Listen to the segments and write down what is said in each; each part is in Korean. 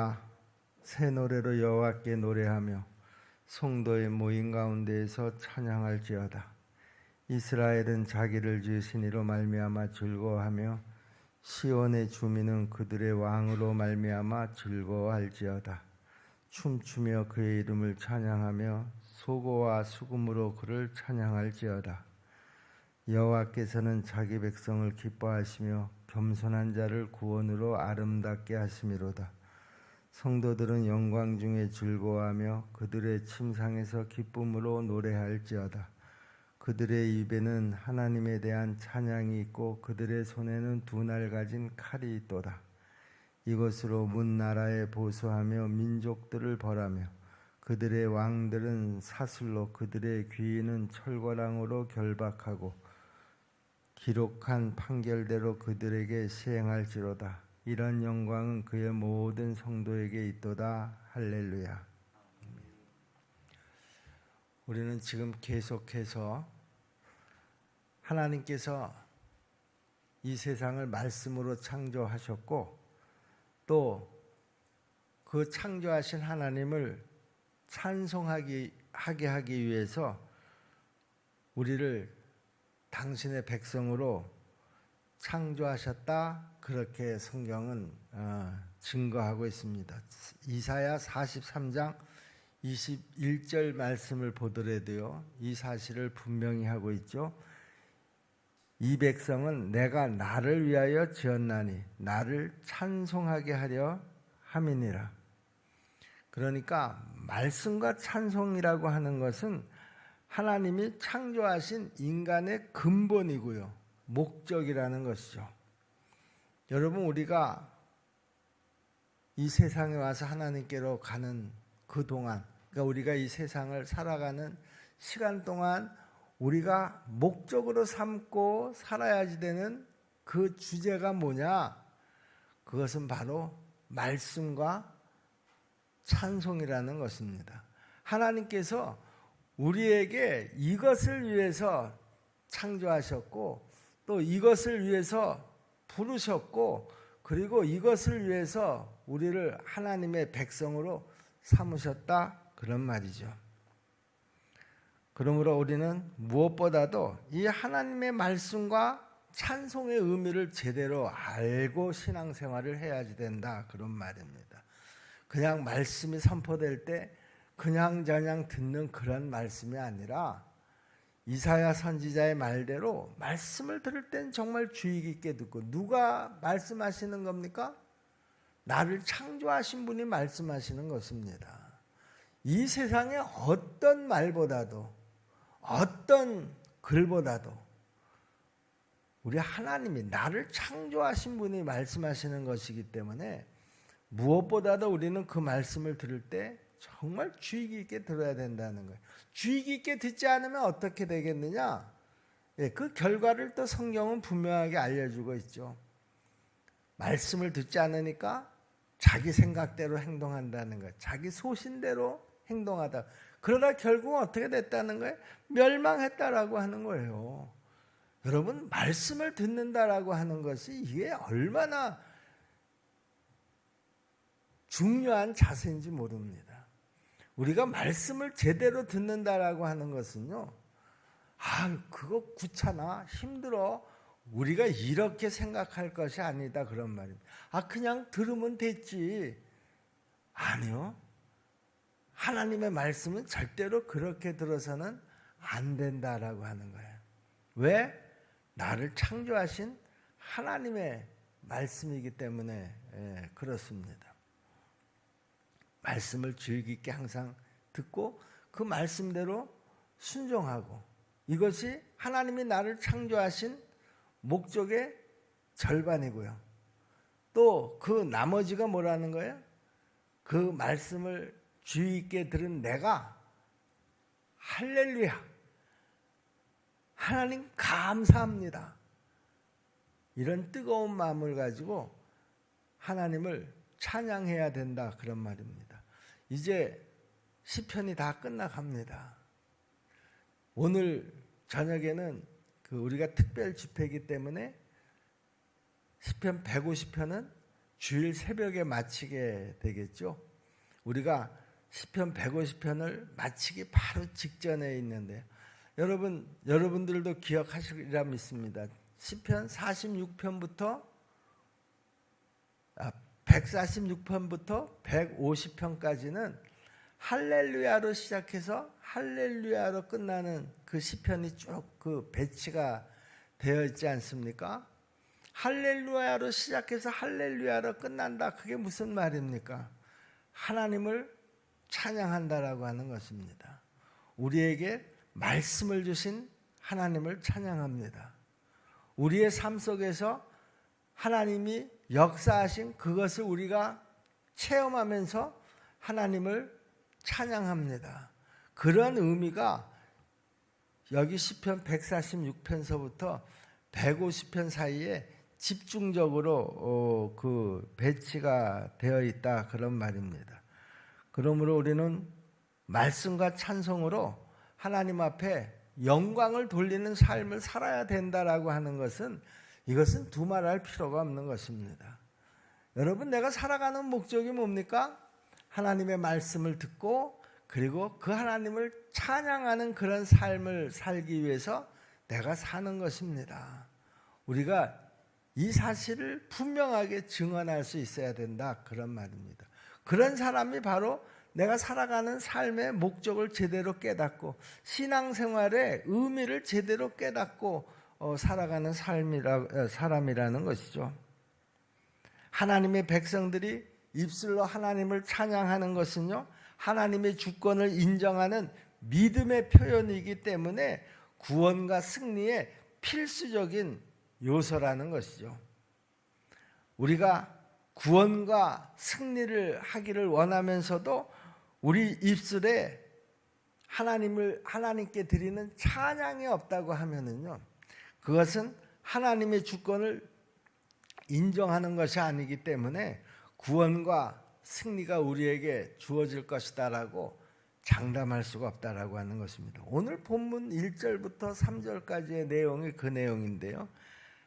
할렐루야. 새 노래로 여호와께 노래하며 성도의 모임 가운데에서 찬양할지어다. 이스라엘은 자기를 지으신 이로 말미암아 즐거워하며 시온의 주민은 그들의 왕으로 말미암아 즐거워할지어다. 춤추며 그의 이름을 찬양하며 소고와 수금으로 그를 찬양할지어다. 여호와께서는 자기 백성을 기뻐하시며 겸손한 자를 구원으로 아름답게 하심이로다. 성도들은 영광 중에 즐거워하며 그들의 침상에서 기쁨으로 노래할지어다. 그들의 입에는 하나님에 대한 찬양이 있고 그들의 손에는 두 날 가진 칼이 있도다. 이것으로 문 나라에 보수하며 민족들을 벌하며 그들의 왕들은 사슬로 그들의 귀인은 철거랑으로 결박하고 기록한 판결대로 그들에게 시행할지로다. 이런 영광은 그의 모든 성도에게 있도다. 할렐루야. 우리는 지금 계속해서 하나님께서 이 세상을 말씀으로 창조하셨고 또 그 창조하신 하나님을 찬송하게 하기 위해서 우리를 당신의 백성으로 창조하셨다. 그렇게 성경은 증거하고 있습니다. 이사야 43장 21절 말씀을 보더라도요, 이 사실을 분명히 하고 있죠. 이 백성은 내가 나를 위하여 지었나니 나를 찬송하게 하려 함이니라. 그러니까 말씀과 찬송이라고 하는 것은 하나님이 창조하신 인간의 근본이고요, 목적이라는 것이죠. 여러분, 우리가 이 세상에 와서 하나님께로 가는 그 동안, 그러니까 우리가 이 세상을 살아가는 시간 동안 우리가 목적으로 삼고 살아야지 되는 그 주제가 뭐냐? 그것은 바로 말씀과 찬송이라는 것입니다. 하나님께서 우리에게 이것을 위해서 창조하셨고 또 이것을 위해서 부르셨고 그리고 이것을 위해서 우리를 하나님의 백성으로 삼으셨다, 그런 말이죠. 그러므로 우리는 무엇보다도 이 하나님의 말씀과 찬송의 의미를 제대로 알고 신앙생활을 해야지 된다, 그런 말입니다. 그냥 말씀이 선포될 때 그냥저냥 듣는 그런 말씀이 아니라 이사야 선지자의 말대로 말씀을 들을 땐 정말 주의 깊게 듣고, 누가 말씀하시는 겁니까? 나를 창조하신 분이 말씀하시는 것입니다. 이 세상의 어떤 말보다도 어떤 글보다도 우리 하나님이 나를 창조하신 분이 말씀하시는 것이기 때문에 무엇보다도 우리는 그 말씀을 들을 때 정말 주의 깊게 들어야 된다는 거예요. 주의 깊게 듣지 않으면 어떻게 되겠느냐? 그 결과를 또 성경은 분명하게 알려주고 있죠. 말씀을 듣지 않으니까 자기 생각대로 행동한다는 거예요. 자기 소신대로 행동하다. 그러다 결국은 어떻게 됐다는 거예요? 멸망했다라고 하는 거예요. 여러분, 말씀을 듣는다라고 하는 것이 이게 얼마나 중요한 자세인지 모릅니다. 우리가 말씀을 제대로 듣는다라고 하는 것은요, 그거 귀찮아, 힘들어, 우리가 이렇게 생각할 것이 아니다, 그런 말입니다. 그냥 들으면 됐지. 아니요. 하나님의 말씀은 절대로 그렇게 들어서는 안 된다라고 하는 거예요. 왜? 나를 창조하신 하나님의 말씀이기 때문에 그렇습니다. 말씀을 주의 깊게 항상 듣고 그 말씀대로 순종하고, 이것이 하나님이 나를 창조하신 목적의 절반이고요. 또 그 나머지가 뭐라는 거예요? 그 말씀을 주의 있게 들은 내가 할렐루야, 하나님 감사합니다, 이런 뜨거운 마음을 가지고 하나님을 찬양해야 된다, 그런 말입니다. 이제 시편이 다 끝나갑니다. 오늘 저녁에는 우리가 특별 집회이기 때문에 시편 150편은 주일 새벽에 마치게 되겠죠. 우리가 시편 150편을 마치기 바로 직전에 있는데 여러분들도 기억하시리라 믿습니다. 시편 146편부터 150편까지는 할렐루야로 시작해서 할렐루야로 끝나는 그 시편이 쭉 그 배치가 되어 있지 않습니까? 할렐루야로 시작해서 할렐루야로 끝난다. 그게 무슨 말입니까? 하나님을 찬양한다라고 하는 것입니다. 우리에게 말씀을 주신 하나님을 찬양합니다. 우리의 삶 속에서 하나님이 역사하신 그것을 우리가 체험하면서 하나님을 찬양합니다. 그런 의미가 여기 시편 146편서부터 150편 사이에 집중적으로 그 배치가 되어 있다 그런 말입니다. 그러므로 우리는 말씀과 찬송으로 하나님 앞에 영광을 돌리는 삶을 살아야 된다라고 하는 것은 이것은 두말할 필요가 없는 것입니다. 여러분, 내가 살아가는 목적이 뭡니까? 하나님의 말씀을 듣고 그리고 그 하나님을 찬양하는 그런 삶을 살기 위해서 내가 사는 것입니다. 우리가 이 사실을 분명하게 증언할 수 있어야 된다 그런 말입니다. 그런 사람이 바로 내가 살아가는 삶의 목적을 제대로 깨닫고 신앙생활의 의미를 제대로 깨닫고 살아가는 사람이라는 것이죠. 하나님의 백성들이 입술로 하나님을 찬양하는 것은요, 하나님의 주권을 인정하는 믿음의 표현이기 때문에 구원과 승리의 필수적인 요소라는 것이죠. 우리가 구원과 승리를 하기를 원하면서도 우리 입술에 하나님께 드리는 찬양이 없다고 하면은요, 그것은 하나님의 주권을 인정하는 것이 아니기 때문에 구원과 승리가 우리에게 주어질 것이다라고 장담할 수가 없다라고 하는 것입니다. 오늘 본문 1절부터 3절까지의 내용이 그 내용인데요.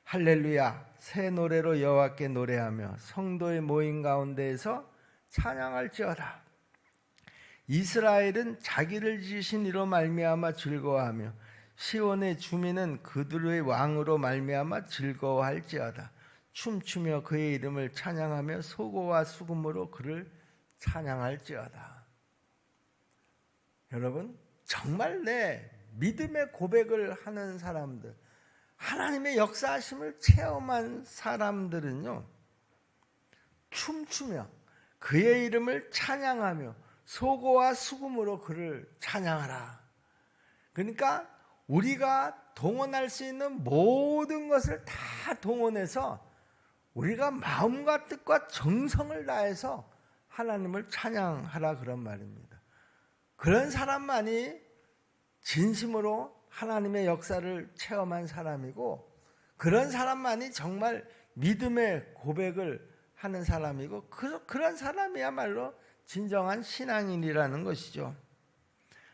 할렐루야, 새 노래로 여호와께 노래하며 성도의 모임 가운데에서 찬양할지어다. 이스라엘은 자기를 지으신 이로 말미암아 즐거워하며 시온의 주민은 그들의 왕으로 말미암아 즐거워할지어다. 춤추며 그의 이름을 찬양하며 소고와 수금으로 그를 찬양할지어다. 여러분, 정말 내 믿음의 고백을 하는 사람들, 하나님의 역사하심을 체험한 사람들은요, 춤추며 그의 이름을 찬양하며 소고와 수금으로 그를 찬양하라. 그러니까 우리가 동원할 수 있는 모든 것을 다 동원해서 우리가 마음과 뜻과 정성을 다해서 하나님을 찬양하라 그런 말입니다. 그런 사람만이 진심으로 하나님의 역사를 체험한 사람이고, 그런 사람만이 정말 믿음의 고백을 하는 사람이고, 그런 사람이야말로 진정한 신앙인이라는 것이죠.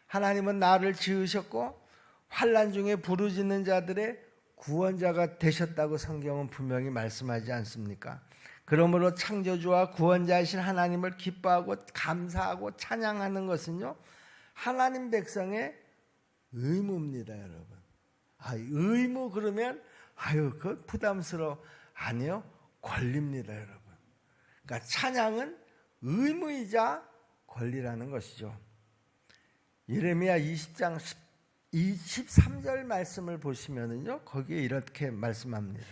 하나님은 나를 지으셨고 환난 중에 부르짖는 자들의 구원자가 되셨다고 성경은 분명히 말씀하지 않습니까? 그러므로 창조주와 구원자이신 하나님을 기뻐하고 감사하고 찬양하는 것은요, 하나님 백성의 의무입니다, 여러분. 의무 그러면 그 부담스러워. 아니요, 권리입니다, 여러분. 그러니까 찬양은 의무이자 권리라는 것이죠. 예레미야 20장 23절 말씀을 보시면은요, 거기에 이렇게 말씀합니다.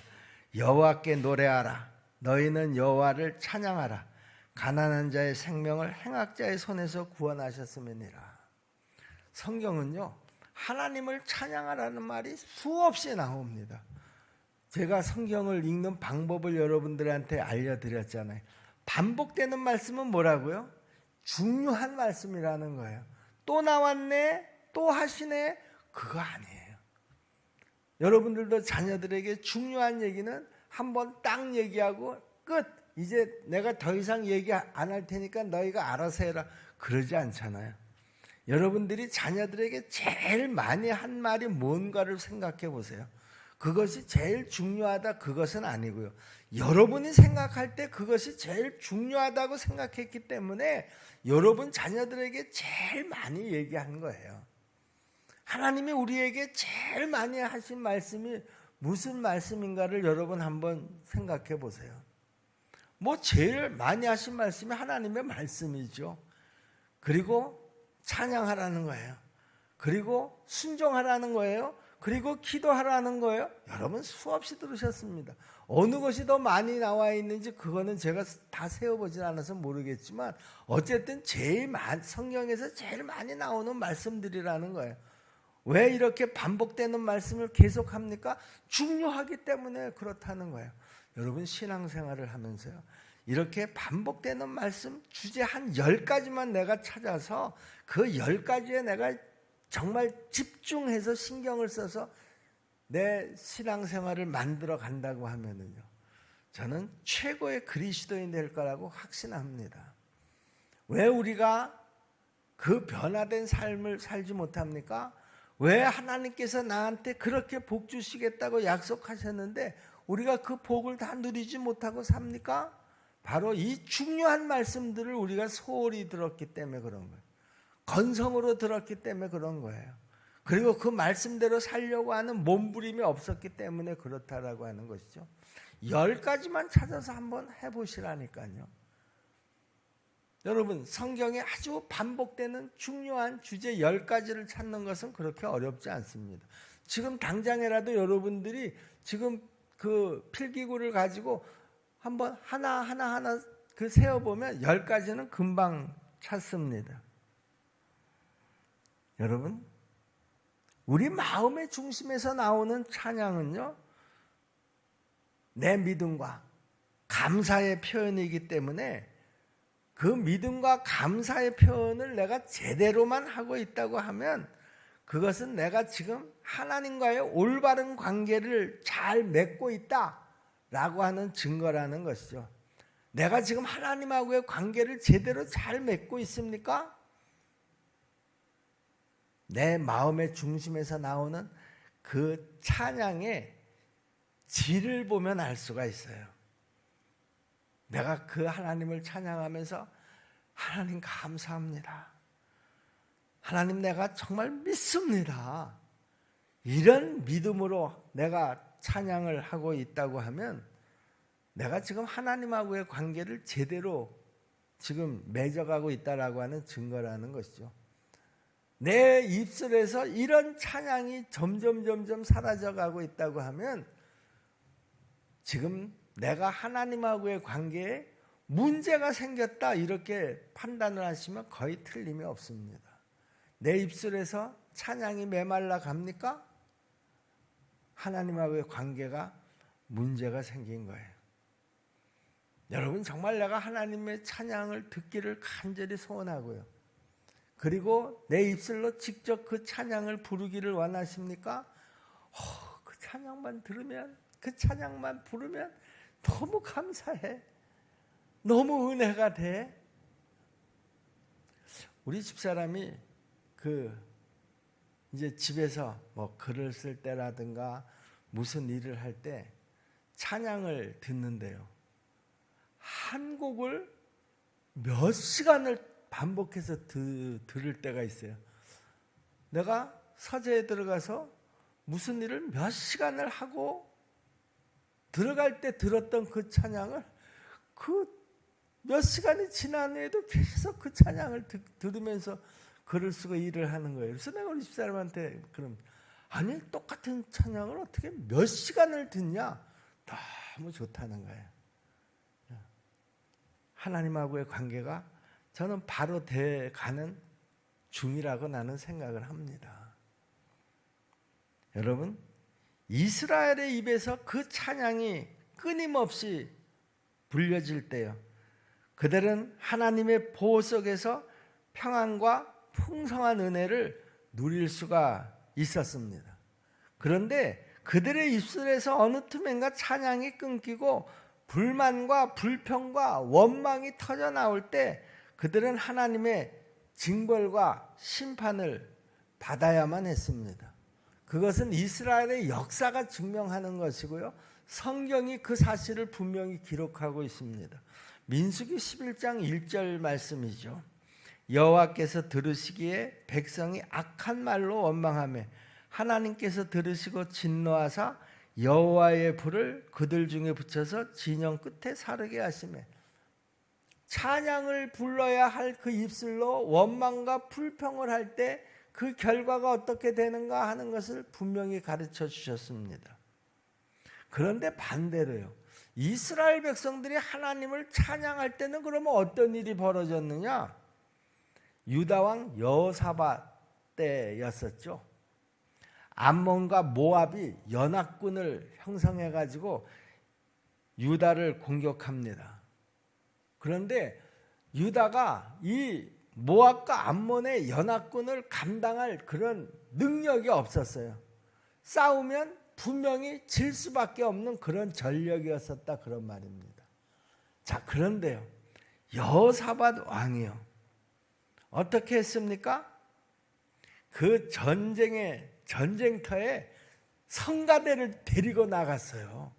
여호와께 노래하라. 너희는 여호와를 찬양하라. 가난한 자의 생명을 행악자의 손에서 구원하셨음이니라. 성경은요, 하나님을 찬양하라는 말이 수없이 나옵니다. 제가 성경을 읽는 방법을 여러분들한테 알려드렸잖아요. 반복되는 말씀은 뭐라고요? 중요한 말씀이라는 거예요. 또 나왔네, 또 하시네, 그거 아니에요. 여러분들도 자녀들에게 중요한 얘기는 한번 딱 얘기하고 끝. 이제 내가 더 이상 얘기 안 할 테니까 너희가 알아서 해라. 그러지 않잖아요. 여러분들이 자녀들에게 제일 많이 한 말이 뭔가를 생각해 보세요. 그것이 제일 중요하다 그것은 아니고요. 여러분이 생각할 때 그것이 제일 중요하다고 생각했기 때문에 여러분 자녀들에게 제일 많이 얘기하는 거예요. 하나님이 우리에게 제일 많이 하신 말씀이 무슨 말씀인가를 여러분 한번 생각해 보세요. 뭐 제일 많이 하신 말씀이 하나님의 말씀이죠. 그리고 찬양하라는 거예요. 그리고 순종하라는 거예요. 그리고 기도하라는 거예요. 여러분 수없이 들으셨습니다. 어느 것이 더 많이 나와 있는지 그거는 제가 다 세어보진 않아서 모르겠지만 어쨌든 성경에서 제일 많이 나오는 말씀들이라는 거예요. 왜 이렇게 반복되는 말씀을 계속합니까? 중요하기 때문에 그렇다는 거예요. 여러분 신앙생활을 하면서요, 이렇게 반복되는 말씀 주제 한 10가지만 내가 찾아서 그 10가지에 내가 정말 집중해서 신경을 써서 내 신앙생활을 만들어 간다고 하면은요, 저는 최고의 그리스도인이 될 거라고 확신합니다. 왜 우리가 그 변화된 삶을 살지 못합니까? 왜 하나님께서 나한테 그렇게 복 주시겠다고 약속하셨는데 우리가 그 복을 다 누리지 못하고 삽니까? 바로 이 중요한 말씀들을 우리가 소홀히 들었기 때문에 그런 거예요. 건성으로 들었기 때문에 그런 거예요. 그리고 그 말씀대로 살려고 하는 몸부림이 없었기 때문에 그렇다라고 하는 것이죠. 10가지만 찾아서 한번 해보시라니까요. 여러분 성경에 아주 반복되는 중요한 주제 10가지를 찾는 것은 그렇게 어렵지 않습니다. 지금 당장이라도 여러분들이 지금 그 필기구를 가지고 한번 하나 그 세어보면 10가지는 금방 찾습니다. 여러분 우리 마음의 중심에서 나오는 찬양은요, 내 믿음과 감사의 표현이기 때문에 그 믿음과 감사의 표현을 내가 제대로만 하고 있다고 하면 그것은 내가 지금 하나님과의 올바른 관계를 잘 맺고 있다라고 하는 증거라는 것이죠. 내가 지금 하나님하고의 관계를 제대로 잘 맺고 있습니까? 내 마음의 중심에서 나오는 그 찬양의 질을 보면 알 수가 있어요. 내가 그 하나님을 찬양하면서 하나님 감사합니다. 하나님 내가 정말 믿습니다. 이런 믿음으로 내가 찬양을 하고 있다고 하면 내가 지금 하나님하고의 관계를 제대로 지금 맺어가고 있다라고 하는 증거라는 것이죠. 내 입술에서 이런 찬양이 점점 사라져가고 있다고 하면 지금 내가 하나님하고의 관계에 문제가 생겼다 이렇게 판단을 하시면 거의 틀림이 없습니다. 내 입술에서 찬양이 메말라 갑니까? 하나님하고의 관계가 문제가 생긴 거예요. 여러분 정말 내가 하나님의 찬양을 듣기를 간절히 소원하고요. 그리고 내 입술로 직접 그 찬양을 부르기를 원하십니까? 그 찬양만 들으면, 그 찬양만 부르면 너무 감사해. 너무 은혜가 돼. 우리 집사람이 이제 집에서 뭐 글을 쓸 때라든가 무슨 일을 할 때 찬양을 듣는데요, 한 곡을 몇 시간을 반복해서 들을 때가 있어요. 내가 서재에 들어가서 무슨 일을 몇 시간을 하고 들어갈 때 들었던 그 찬양을 그 몇 시간이 지난 후에도 계속 그 찬양을 들으면서 글을 쓰고 일을 하는 거예요. 그래서 내가 우리 집사람한테 그럼 아니 똑같은 찬양을 어떻게 몇 시간을 듣냐? 너무 좋다는 거예요. 하나님하고의 관계가 저는 바로 돼가는 중이라고 나는 생각을 합니다. 여러분 이스라엘의 입에서 그 찬양이 끊임없이 불려질 때요, 그들은 하나님의 보호 속에서 평안과 풍성한 은혜를 누릴 수가 있었습니다. 그런데 그들의 입술에서 어느 틈엔가 찬양이 끊기고 불만과 불평과 원망이 터져 나올 때 그들은 하나님의 징벌과 심판을 받아야만 했습니다. 그것은 이스라엘의 역사가 증명하는 것이고요. 성경이 그 사실을 분명히 기록하고 있습니다. 민수기 11장 1절 말씀이죠. 여호와께서 들으시기에 백성이 악한 말로 원망하며 하나님께서 들으시고 진노하사 여호와의 불을 그들 중에 붙여서 진영 끝에 사르게 하시며, 찬양을 불러야 할 그 입술로 원망과 불평을 할 때 그 결과가 어떻게 되는가 하는 것을 분명히 가르쳐 주셨습니다. 그런데 반대로요, 이스라엘 백성들이 하나님을 찬양할 때는 그러면 어떤 일이 벌어졌느냐? 유다왕 여호사밧 때였었죠. 암몬과 모압이 연합군을 형성해 가지고 유다를 공격합니다. 그런데 유다가 이 모압과 암몬의 연합군을 감당할 그런 능력이 없었어요. 싸우면 분명히 질 수밖에 없는 그런 전력이었었다, 그런 말입니다. 자, 그런데요, 여호사밧 왕이요, 어떻게 했습니까? 그 전쟁터에 성가대를 데리고 나갔어요.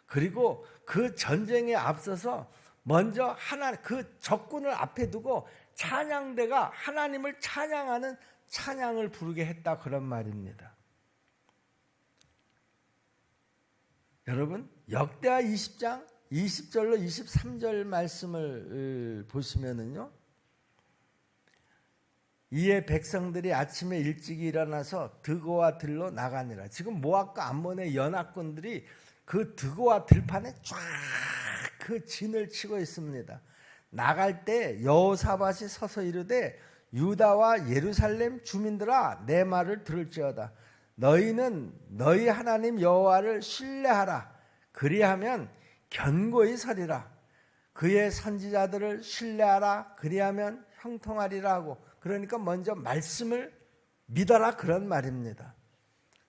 그리고 그 전쟁에 앞서서 먼저 그 적군을 앞에 두고 찬양대가 하나님을 찬양하는 찬양을 부르게 했다, 그런 말입니다. 여러분, 역대하 20장 20절로 23절 말씀을 보시면은요, 이에 백성들이 아침에 일찍 일어나서 드고와 들로 나가니라. 지금 모압과 암몬의 연합군들이 그 드고와 들판에 쫙 그 진을 치고 있습니다. 나갈 때 여호사밧이 서서 이르되, 유다와 예루살렘 주민들아, 내 말을 들을지어다. 너희는 너희 하나님 여호와를 신뢰하라. 그리하면 견고히 서리라. 그의 선지자들을 신뢰하라. 그리하면 형통하리라 하고, 그러니까 먼저 말씀을 믿어라, 그런 말입니다.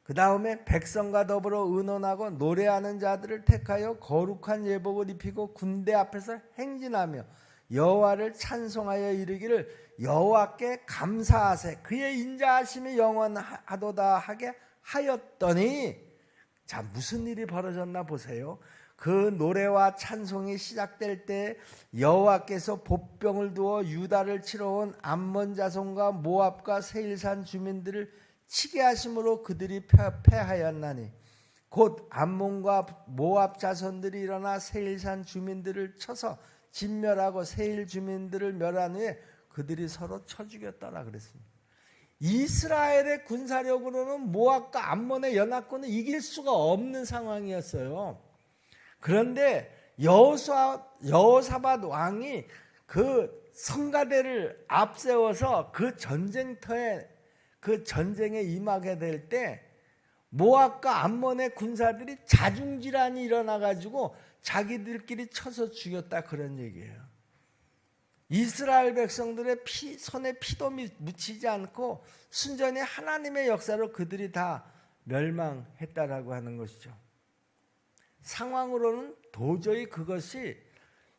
그 다음에 백성과 더불어 의논하고 노래하는 자들을 택하여 거룩한 예복을 입히고 군대 앞에서 행진하며 여호와를 찬송하여 이르기를, 여호와께 감사하세. 그의 인자하심이 영원하도다 하게 하였더니, 자, 무슨 일이 벌어졌나 보세요. 그 노래와 찬송이 시작될 때 여호와께서 보병을 두어 유다를 치러 온 암몬 자손과 모압과 세일산 주민들을 치게 하심으로 그들이 패하였나니, 곧 암몬과 모압 자손들이 일어나 세일산 주민들을 쳐서 진멸하고 세일 주민들을 멸한 후에 그들이 서로 쳐 죽였더라 그랬습니다. 이스라엘의 군사력으로는 모압과 암몬의 연합군을 이길 수가 없는 상황이었어요. 그런데 여호사밧 왕이 그 성가대를 앞세워서 그 전쟁터에, 그 전쟁에 임하게 될 때 모압과 암몬의 군사들이 자중질환이 일어나가지고 자기들끼리 쳐서 죽였다, 그런 얘기예요. 이스라엘 백성들의 손에 피도 묻히지 않고 순전히 하나님의 역사로 그들이 다 멸망했다라고 하는 것이죠. 상황으로는 도저히 그것이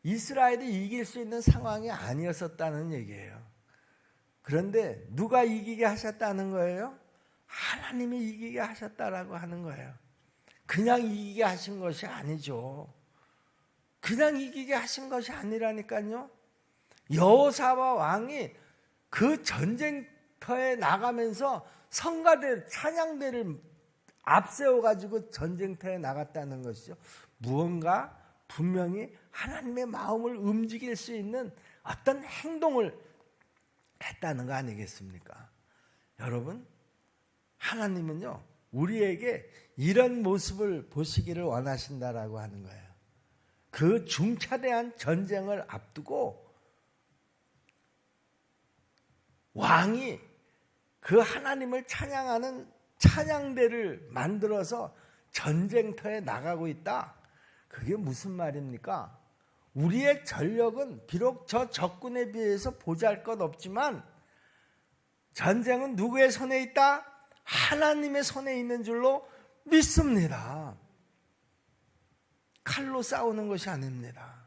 이스라엘이 이길 수 있는 상황이 아니었었다는 얘기예요. 그런데 누가 이기게 하셨다는 거예요? 하나님이 이기게 하셨다라고 하는 거예요. 그냥 이기게 하신 것이 아니죠. 그냥 이기게 하신 것이 아니라니까요. 여호사밧 왕이 그 전쟁터에 나가면서 성가대, 찬양대를 앞세워가지고 전쟁터에 나갔다는 것이죠. 무언가 분명히 하나님의 마음을 움직일 수 있는 어떤 행동을 했다는 거 아니겠습니까? 여러분, 하나님은요, 우리에게 이런 모습을 보시기를 원하신다라고 하는 거예요. 그 중차대한 전쟁을 앞두고 왕이 그 하나님을 찬양하는 찬양대를 만들어서 전쟁터에 나가고 있다. 그게 무슨 말입니까? 우리의 전력은 비록 저 적군에 비해서 보잘것 없지만 전쟁은 누구의 손에 있다? 하나님의 손에 있는 줄로 믿습니다. 칼로 싸우는 것이 아닙니다.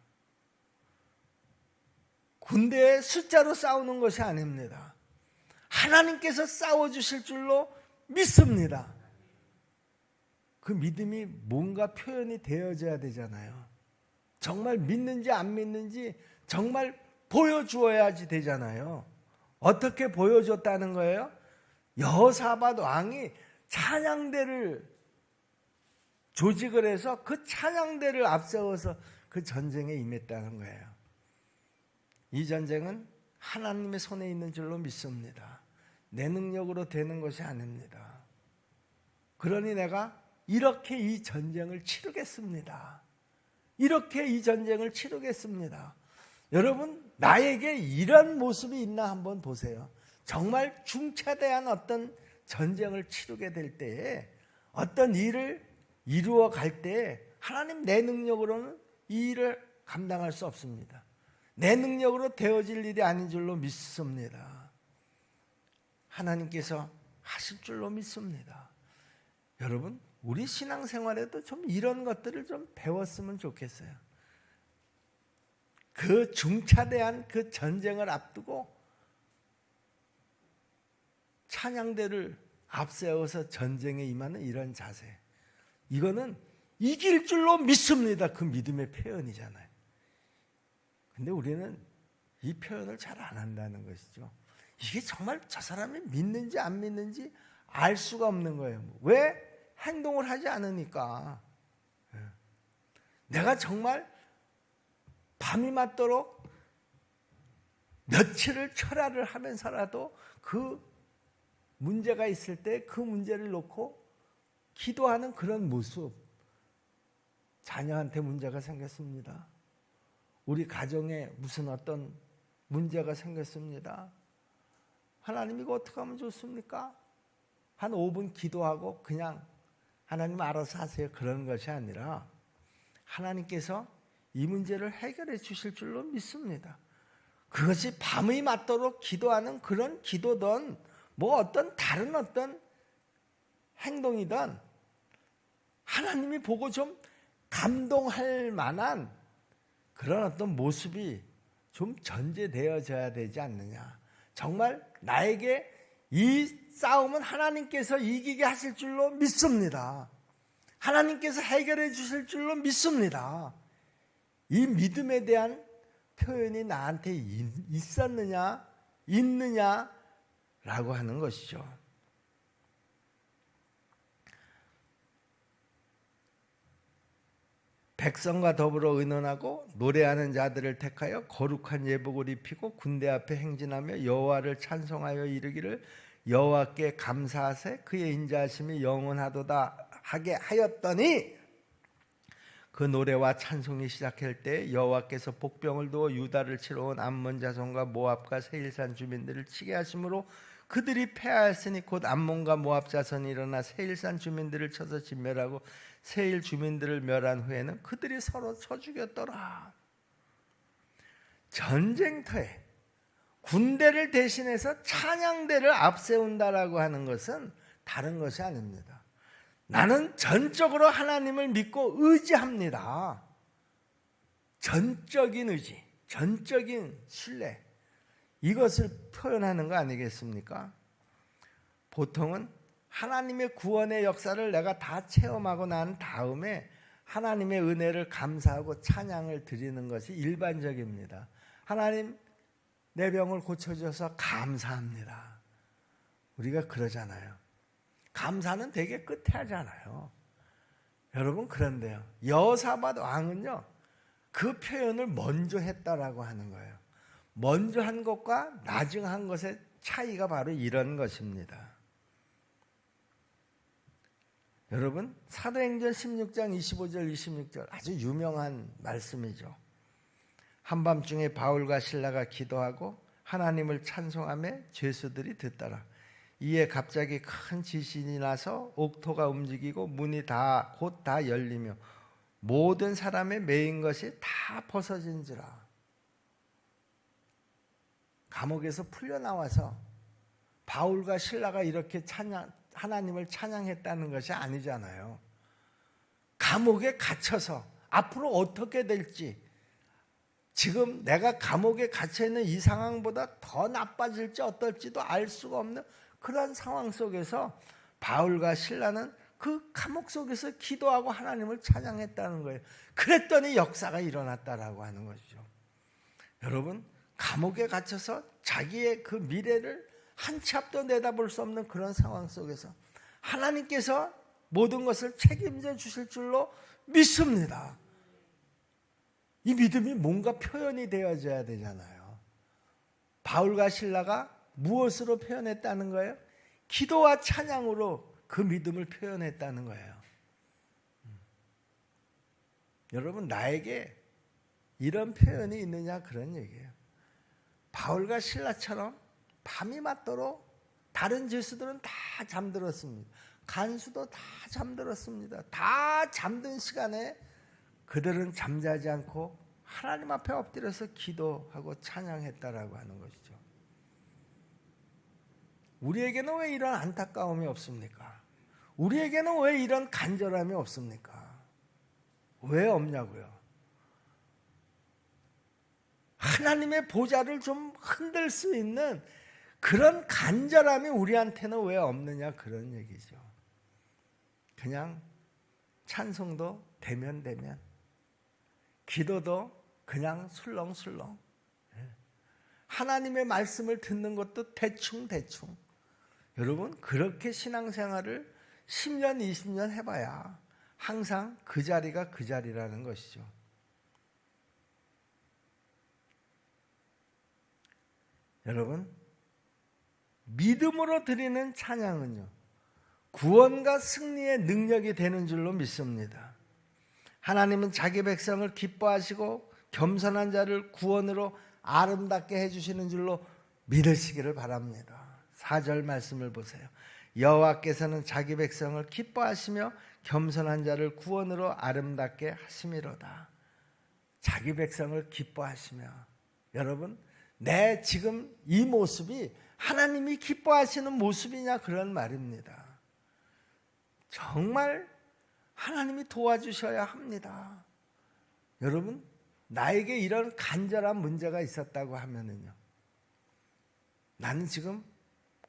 군대의 숫자로 싸우는 것이 아닙니다. 하나님께서 싸워주실 줄로 믿습니다. 그 믿음이 뭔가 표현이 되어져야 되잖아요. 정말 믿는지 안 믿는지 정말 보여주어야지 되잖아요. 어떻게 보여줬다는 거예요? 여호사밧 왕이 찬양대를 조직을 해서 그 찬양대를 앞세워서 그 전쟁에 임했다는 거예요. 이 전쟁은 하나님의 손에 있는 줄로 믿습니다. 내 능력으로 되는 것이 아닙니다. 그러니 내가 이렇게 이 전쟁을 치르겠습니다. 이렇게 이 전쟁을 치르겠습니다. 여러분, 나에게 이런 모습이 있나 한번 보세요. 정말 중차대한 어떤 전쟁을 치르게 될 때에 어떤 일을 이루어 갈 때에 하나님, 내 능력으로는 이 일을 감당할 수 없습니다. 내 능력으로 되어질 일이 아닌 줄로 믿습니다. 하나님께서 하실 줄로 믿습니다. 여러분, 우리 신앙생활에도 좀 이런 것들을 좀 배웠으면 좋겠어요. 그 중차대한 그 전쟁을 앞두고 찬양대를 앞세워서 전쟁에 임하는 이런 자세, 이거는 이길 줄로 믿습니다. 그 믿음의 표현이잖아요. 근데 우리는 이 표현을 잘 안 한다는 것이죠. 이게 정말 저 사람이 믿는지 안 믿는지 알 수가 없는 거예요. 왜? 행동을 하지 않으니까. 내가 정말 밤이 맞도록 며칠을 철야를 하면서라도 그 문제가 있을 때 그 문제를 놓고 기도하는 그런 모습. 자녀한테 문제가 생겼습니다. 우리 가정에 무슨 어떤 문제가 생겼습니다. 하나님, 이거 어떻게 하면 좋습니까? 한 5분 기도하고 그냥 하나님 알아서 하세요, 그런 것이 아니라 하나님께서 이 문제를 해결해 주실 줄로 믿습니다. 그것이 밤이 맞도록 기도하는 그런 기도든 뭐 어떤 다른 어떤 행동이든 하나님이 보고 좀 감동할 만한 그런 어떤 모습이 좀 전제되어져야 되지 않느냐. 정말 나에게 이 싸움은 하나님께서 이기게 하실 줄로 믿습니다. 하나님께서 해결해 주실 줄로 믿습니다. 이 믿음에 대한 표현이 나한테 있었느냐, 있느냐라고 하는 것이죠. 백성과 더불어 의논하고 노래하는 자들을 택하여 거룩한 예복을 입히고 군대 앞에 행진하며 여호와를 찬송하여 이르기를 여호와께 감사하세 그의 인자하심이 영원하도다 하게 하였더니, 그 노래와 찬송이 시작할 때 여호와께서 복병을 두어 유다를 치러 온 암몬 자손과 모압과 세일산 주민들을 치게 하심으로 그들이 패하였으니 곧 암몬과 모압 자손이 일어나 세일산 주민들을 쳐서 진멸하고 세일 주민들을 멸한 후에는 그들이 서로 쳐 죽였더라. 전쟁터에 군대를 대신해서 찬양대를 앞세운다라고 하는 것은 다른 것이 아닙니다. 나는 전적으로 하나님을 믿고 의지합니다. 전적인 의지, 전적인 신뢰, 이것을 표현하는 거 아니겠습니까? 보통은 하나님의 구원의 역사를 내가 다 체험하고 난 다음에 하나님의 은혜를 감사하고 찬양을 드리는 것이 일반적입니다. 하나님, 내 병을 고쳐줘서 감사합니다. 우리가 그러잖아요. 감사는 되게 끝에 하잖아요. 여러분, 그런데요, 여호사밧 왕은요, 그 표현을 먼저 했다라고 하는 거예요. 먼저 한 것과 나중 한 것의 차이가 바로 이런 것입니다. 여러분, 사도행전 16장 25절 26절 아주 유명한 말씀이죠. 한밤중에 바울과 실라가 기도하고 하나님을 찬송하며 죄수들이 듣더라. 이에 갑자기 큰 지진이 나서 옥토가 움직이고 문이 곧 다 열리며 모든 사람의 매인 것이 다 벗어진지라. 감옥에서 풀려나와서 바울과 실라가 이렇게 하나님을 찬양했다는 것이 아니잖아요. 감옥에 갇혀서 앞으로 어떻게 될지, 지금 내가 감옥에 갇혀있는 이 상황보다 더 나빠질지 어떨지도 알 수가 없는 그런 상황 속에서 바울과 실라는 그 감옥 속에서 기도하고 하나님을 찬양했다는 거예요. 그랬더니 역사가 일어났다라고 하는 것이죠. 여러분, 감옥에 갇혀서 자기의 그 미래를 한 치 앞도 내다볼 수 없는 그런 상황 속에서 하나님께서 모든 것을 책임져 주실 줄로 믿습니다. 이 믿음이 뭔가 표현이 되어져야 되잖아요. 바울과 실라가 무엇으로 표현했다는 거예요? 기도와 찬양으로 그 믿음을 표현했다는 거예요. 여러분, 나에게 이런 표현이 있느냐 그런 얘기예요. 바울과 실라처럼 밤이 맞도록 다른 죄수들은 다 잠들었습니다. 간수도 다 잠들었습니다. 다 잠든 시간에 그들은 잠자지 않고 하나님 앞에 엎드려서 기도하고 찬양했다라고 하는 것이죠. 우리에게는 왜 이런 안타까움이 없습니까? 우리에게는 왜 이런 간절함이 없습니까? 왜 없냐고요? 하나님의 보좌를 좀 흔들 수 있는 그런 간절함이 우리한테는 왜 없느냐 그런 얘기죠. 그냥 찬송도 되면 기도도 그냥 술렁술렁, 하나님의 말씀을 듣는 것도 대충. 여러분, 그렇게 신앙생활을 10년 20년 해봐야 항상 그 자리가 그 자리라는 것이죠. 여러분, 믿음으로 드리는 찬양은요, 구원과 승리의 능력이 되는 줄로 믿습니다. 하나님은 자기 백성을 기뻐하시고 겸손한 자를 구원으로 아름답게 해주시는 줄로 믿으시기를 바랍니다. 4절 말씀을 보세요. 여호와께서는 자기 백성을 기뻐하시며 겸손한 자를 구원으로 아름답게 하심이로다. 자기 백성을 기뻐하시며, 여러분, 내 지금 이 모습이 하나님이 기뻐하시는 모습이냐 그런 말입니다. 정말 하나님이 도와주셔야 합니다. 여러분, 나에게 이런 간절한 문제가 있었다고 하면은요, 나는 지금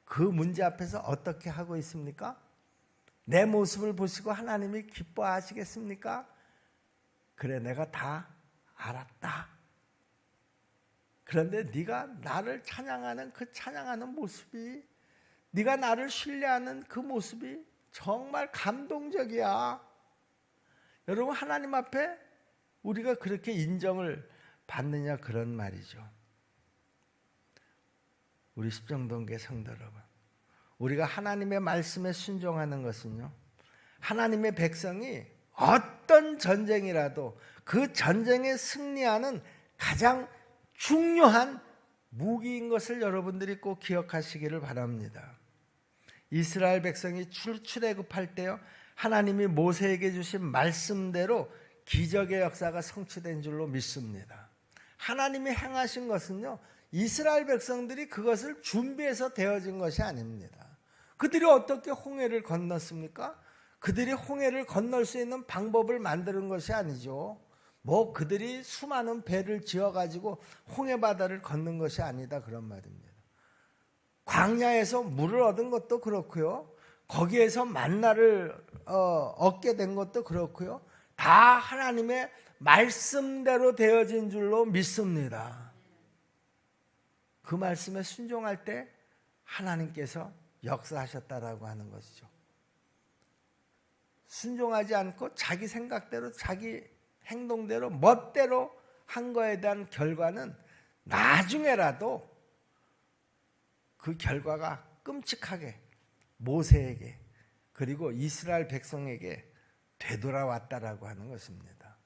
그 문제 앞에서 어떻게 하고 있습니까? 내 모습을 보시고 하나님이 기뻐하시겠습니까? 그래, 내가 다 알았다. 그런데 네가 나를 찬양하는 그 찬양하는 모습이, 네가 나를 신뢰하는 그 모습이 정말 감동적이야. 여러분, 하나님 앞에 우리가 그렇게 인정을 받느냐 그런 말이죠. 우리 십정동교회 성도 여러분, 우리가 하나님의 말씀에 순종하는 것은요, 하나님의 백성이 어떤 전쟁이라도 그 전쟁에 승리하는 가장 중요한 무기인 것을 여러분들이 꼭 기억하시기를 바랍니다. 이스라엘 백성이 출애굽할 때요, 하나님이 모세에게 주신 말씀대로 기적의 역사가 성취된 줄로 믿습니다. 하나님이 행하신 것은요, 이스라엘 백성들이 그것을 준비해서 되어진 것이 아닙니다. 그들이 어떻게 홍해를 건넜습니까? 그들이 홍해를 건널 수 있는 방법을 만드는 것이 아니죠. 뭐 그들이 수많은 배를 지어가지고 홍해바다를 걷는 것이 아니다 그런 말입니다. 광야에서 물을 얻은 것도 그렇고요, 거기에서 만나를 얻게 된 것도 그렇고요, 다 하나님의 말씀대로 되어진 줄로 믿습니다. 그 말씀에 순종할 때 하나님께서 역사하셨다라고 하는 것이죠. 순종하지 않고 자기 생각대로 자기 행동대로 멋대로 한 거에 대한 결과는 나중에라도 그 결과가 끔찍하게 모세에게 그리고 이스라엘 백성에게 되돌아왔다라고 하는 것입니다.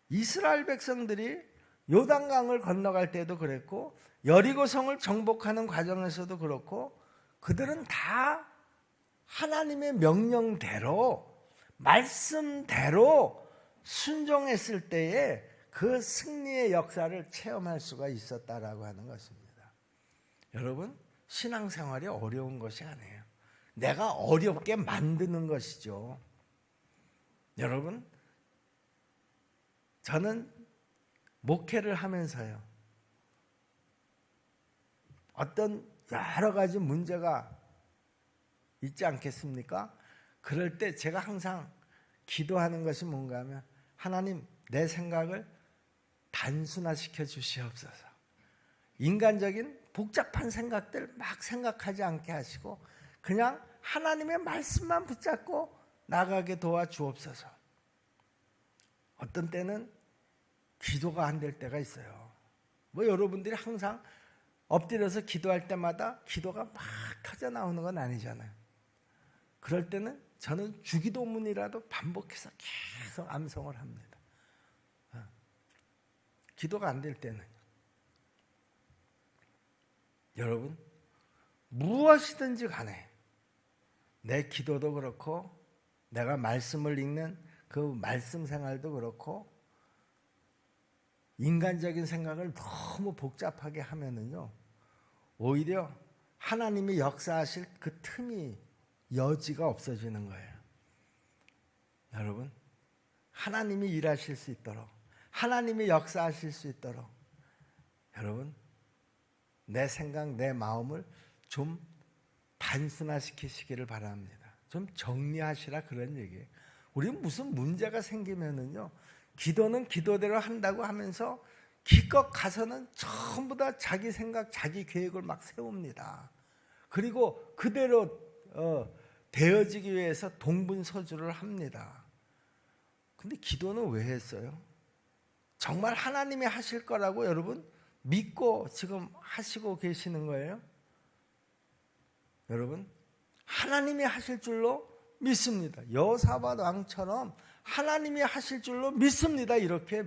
이스라엘 백성들이 요단강을 건너갈 때도 그랬고 여리고성을 정복하는 과정에서도 그렇고 그들은 다 하나님의 명령대로 말씀대로 순종했을 때에 그 승리의 역사를 체험할 수가 있었다라고 하는 것입니다. 여러분, 신앙생활이 어려운 것이 아니에요. 내가 어렵게 만드는 것이죠. 여러분, 저는 목회를 하면서요, 어떤 여러 가지 문제가 있지 않겠습니까? 그럴 때 제가 항상 기도하는 것이 뭔가 하면 하나님 내 생각을 단순화시켜 주시옵소서. 인간적인 복잡한 생각들 막 생각하지 않게 하시고 그냥 하나님의 말씀만 붙잡고 나가게 도와주옵소서. 어떤 때는 기도가 안 될 때가 있어요. 뭐 여러분들이 항상 엎드려서 기도할 때마다 기도가 막 터져 나오는 건 아니잖아요. 그럴 때는 저는 주기도문이라도 반복해서 계속 암송을 합니다. 기도가 안 될 때는 여러분 무엇이든지 간에 내 기도도 그렇고 내가 말씀을 읽는 그 말씀 생활도 그렇고 인간적인 생각을 너무 복잡하게 하면은요 오히려 하나님이 역사하실 그 틈이 여지가 없어지는 거예요. 여러분 하나님이 일하실 수 있도록 하나님이 역사하실 수 있도록 여러분 내 생각 내 마음을 좀 단순화시키시기를 바랍니다. 좀 정리하시라 그런 얘기예요. 우리는 무슨 문제가 생기면은요 기도는 기도대로 한다고 하면서 기껏 가서는 전부 다 자기 생각 자기 계획을 막 세웁니다. 그리고 그대로 되어지기 위해서 동분서주를 합니다. 근데 기도는 왜 했어요? 정말 하나님이 하실 거라고 여러분 믿고 지금 하시고 계시는 거예요? 여러분 하나님이 하실 줄로 믿습니다. 여호사밧 왕처럼 하나님이 하실 줄로 믿습니다. 이렇게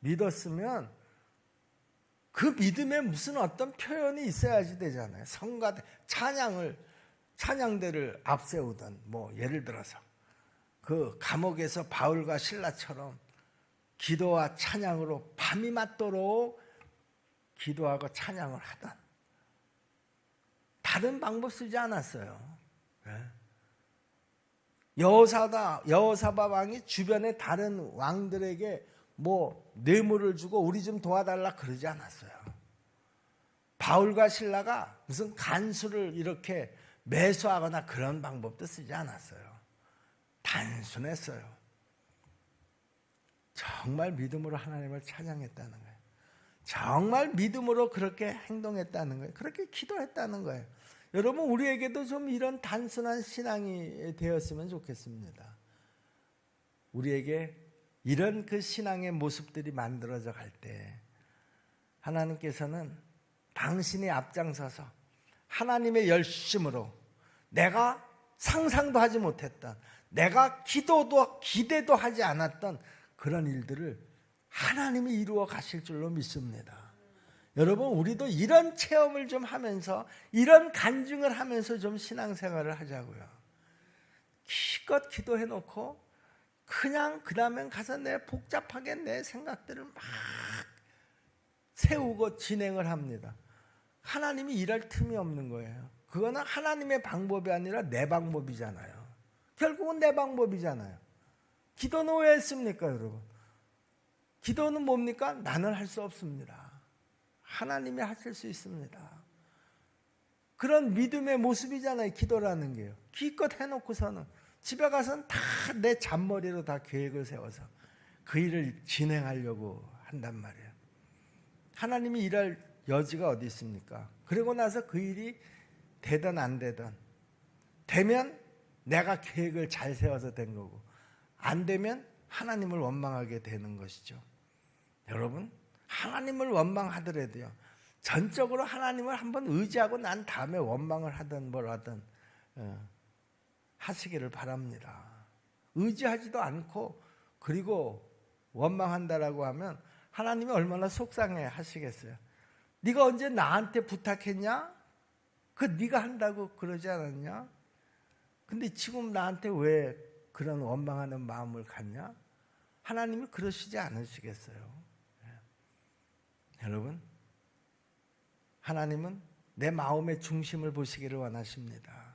믿었으면 그 믿음에 무슨 어떤 표현이 있어야지 되잖아요. 성가대 찬양대를 앞세우던 뭐 예를 들어서 그 감옥에서 바울과 실라처럼 기도와 찬양으로 밤이 맞도록 기도하고 찬양을 하던 다른 방법 쓰지 않았어요. 여호사밧 왕이 주변의 다른 왕들에게 뭐 뇌물을 주고 우리 좀 도와달라 그러지 않았어요. 바울과 실라가 무슨 간수를 이렇게 매수하거나 그런 방법도 쓰지 않았어요. 단순했어요. 정말 믿음으로 하나님을 찬양했다는 거예요. 정말 믿음으로 그렇게 행동했다는 거예요. 그렇게 기도했다는 거예요. 여러분 우리에게도 좀 이런 단순한 신앙이 되었으면 좋겠습니다. 우리에게 이런 그 신앙의 모습들이 만들어져 갈 때 하나님께서는 당신이 앞장서서 하나님의 열심으로 내가 상상도 하지 못했던 내가 기대도 하지 않았던 그런 일들을 하나님이 이루어 가실 줄로 믿습니다. 여러분 우리도 이런 체험을 좀 하면서 이런 간증을 하면서 좀 신앙생활을 하자고요. 기껏 기도해 놓고 그냥 그 다음엔 가서 내 복잡하게 내 생각들을 막 세우고 진행을 합니다. 하나님이 일할 틈이 없는 거예요. 그거는 하나님의 방법이 아니라 내 방법이잖아요. 결국은 내 방법이잖아요. 기도는 왜 했습니까 여러분? 기도는 뭡니까? 나는 할 수 없습니다. 하나님이 하실 수 있습니다. 그런 믿음의 모습이잖아요. 기도라는 게요. 기껏 해놓고서는 집에 가서는 다 내 잔머리로 다 계획을 세워서 그 일을 진행하려고 한단 말이에요. 하나님이 일할 여지가 어디 있습니까? 그러고 나서 그 일이 되든 안 되든 되면 내가 계획을 잘 세워서 된 거고 안 되면 하나님을 원망하게 되는 것이죠. 여러분 하나님을 원망하더라도요 전적으로 하나님을 한번 의지하고 난 다음에 원망을 하든 뭘 하든 하시기를 바랍니다. 의지하지도 않고 그리고 원망한다라고 하면 하나님이 얼마나 속상해 하시겠어요. 네가 언제 나한테 부탁했냐? 그 네가 한다고 그러지 않았냐? 근데 지금 나한테 왜 그런 원망하는 마음을 갖냐? 하나님이 그러시지 않으시겠어요. 여러분 하나님은 내 마음의 중심을 보시기를 원하십니다.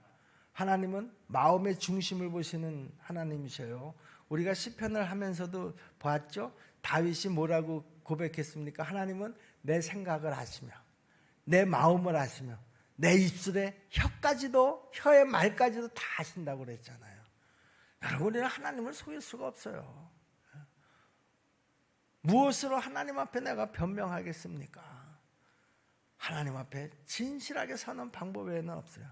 하나님은 마음의 중심을 보시는 하나님이셔요. 우리가 시편을 하면서도 봤죠? 다윗이 뭐라고 고백했습니까? 하나님은 내 생각을 아시며 내 마음을 아시며 내 입술에 혀의 말까지도 다 하신다고 그랬잖아요. 여러분, 우리는 하나님을 속일 수가 없어요. 무엇으로 하나님 앞에 내가 변명하겠습니까? 하나님 앞에 진실하게 사는 방법 외에는 없어요.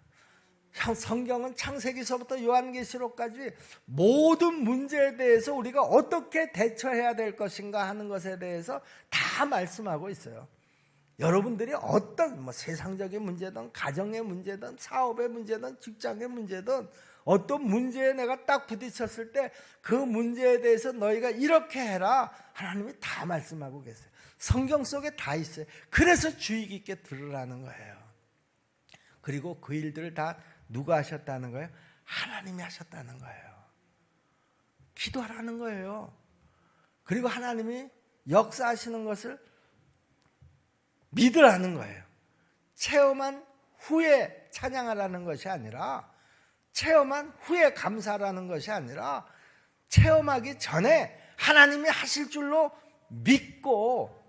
성경은 창세기서부터 요한계시록까지 모든 문제에 대해서 우리가 어떻게 대처해야 될 것인가 하는 것에 대해서 다 말씀하고 있어요. 여러분들이 어떤 세상적인 문제든 가정의 문제든 사업의 문제든 직장의 문제든 어떤 문제에 내가 딱 부딪혔을 때 그 문제에 대해서 너희가 이렇게 해라, 하나님이 다 말씀하고 계세요. 성경 속에 다 있어요. 그래서 주의 깊게 들으라는 거예요. 그리고 그 일들을 다 누가 하셨다는 거예요? 하나님이 하셨다는 거예요. 기도하라는 거예요. 그리고 하나님이 역사하시는 것을 믿으라는 거예요. 체험한 후에 찬양하라는 것이 아니라, 체험한 후에 감사하라는 것이 아니라, 체험하기 전에 하나님이 하실 줄로 믿고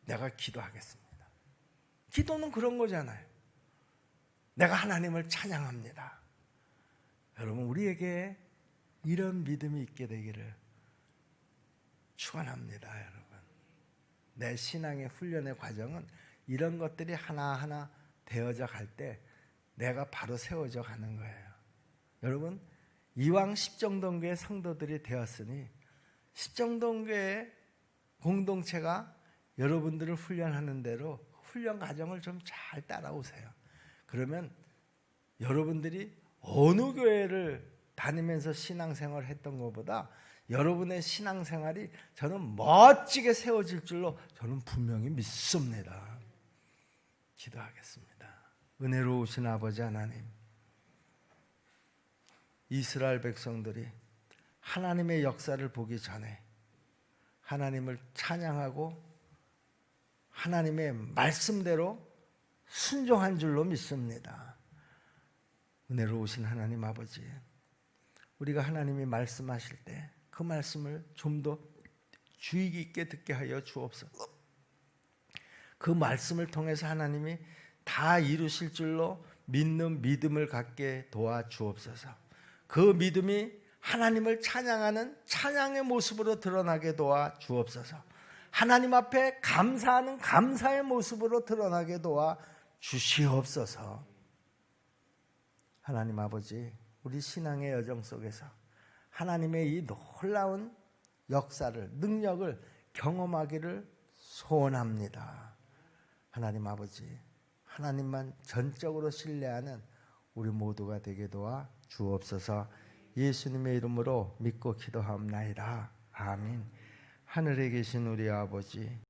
내가 기도하겠습니다. 기도는 그런 거잖아요. 내가 하나님을 찬양합니다. 여러분, 우리에게 이런 믿음이 있게 되기를 축원합니다. 여러분, 내 신앙의 훈련의 과정은 이런 것들이 하나하나 되어져 갈 때 내가 바로 세워져 가는 거예요. 여러분, 이왕 십정동교의 성도들이 되었으니 십정동교의 공동체가 여러분들을 훈련하는 대로 훈련 과정을 좀 잘 따라오세요. 그러면 여러분들이 어느 교회를 다니면서 신앙생활을 했던 것보다 여러분의 신앙생활이 저는 멋지게 세워질 줄로 저는 분명히 믿습니다. 기도하겠습니다. 은혜로우신 아버지 하나님, 이스라엘 백성들이 하나님의 역사를 보기 전에 하나님을 찬양하고 하나님의 말씀대로 순종한 줄로 믿습니다. 은혜로우신 하나님 아버지, 우리가 하나님이 말씀하실 때 그 말씀을 좀 더 주의 깊게 듣게 하여 주옵소서. 그 말씀을 통해서 하나님이 다 이루실 줄로 믿는 믿음을 갖게 도와주옵소서. 그 믿음이 하나님을 찬양하는 찬양의 모습으로 드러나게 도와주옵소서. 하나님 앞에 감사하는 감사의 모습으로 드러나게 도와주시옵소서. 하나님 아버지, 우리 신앙의 여정 속에서 하나님의 이 놀라운 역사를, 능력을 경험하기를 소원합니다. 하나님 아버지, 하나님만 전적으로 신뢰하는 우리 모두가 되게 도와 주옵소서. 예수님의 이름으로 믿고 기도하옵나이다. 아멘. 하늘에 계신 우리 아버지,